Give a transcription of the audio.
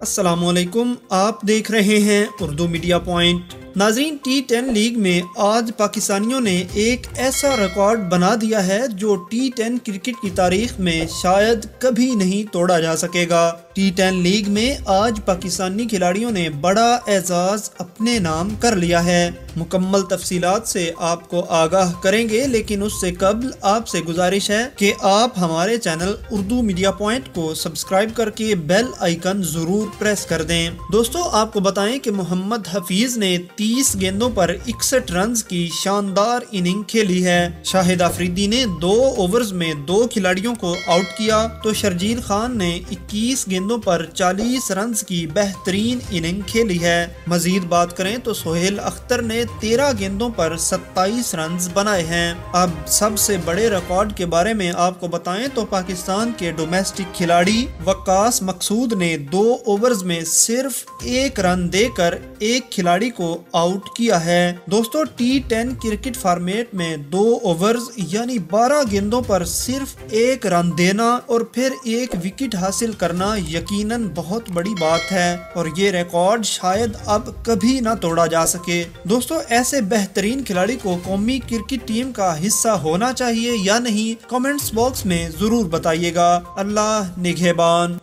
अस्सलामुअलैकुम, आप देख रहे हैं उर्दू मीडिया पॉइंट। नाज़रीन, T10 लीग में आज पाकिस्तानियों ने एक ऐसा रिकॉर्ड बना दिया है जो T10 क्रिकेट की तारीख में शायद कभी नहीं तोड़ा जा सकेगा। T10 लीग में आज पाकिस्तानी खिलाड़ियों ने बड़ा एजाज अपने नाम कर लिया है। मुकम्मल तफसीलात से आपको आगाह करेंगे, लेकिन उससे कबल आपसे गुजारिश है कि आप हमारे चैनल उर्दू मीडिया पॉइंट को सब्सक्राइब करके बेल आइकन जरूर प्रेस कर दें। दोस्तों, आपको बताएं कि मोहम्मद हफीज ने 30 गेंदों पर 61 रन की शानदार इनिंग खेली है। शाहिद अफरीदी ने 2 ओवर्स में 2 खिलाड़ियों को आउट किया, तो शर्जील खान ने 21 गेंदों पर 40 रन की बेहतरीन इनिंग खेली है। मजीद बात करें तो सोहेल अख्तर ने 13 गेंदों पर 27 रन बनाए हैं। अब सबसे बड़े रिकॉर्ड के बारे में आपको बताएं तो पाकिस्तान के डोमेस्टिक खिलाड़ी वक्कास मकसूद ने 2 ओवर्स में सिर्फ 1 रन देकर एक खिलाड़ी को आउट किया है। दोस्तों, T10 क्रिकेट फॉर्मेट में 2 ओवर्स यानी 12 गेंदों पर सिर्फ 1 रन देना और फिर 1 विकेट हासिल करना यकीनन बहुत बड़ी बात है और ये रिकॉर्ड शायद अब कभी ना तोड़ा जा सके। दोस्तों, ऐसे बेहतरीन खिलाड़ी को कौमी क्रिकेट टीम का हिस्सा होना चाहिए या नहीं, कमेंट्स बॉक्स में जरूर बताइएगा। अल्लाह निगहबान।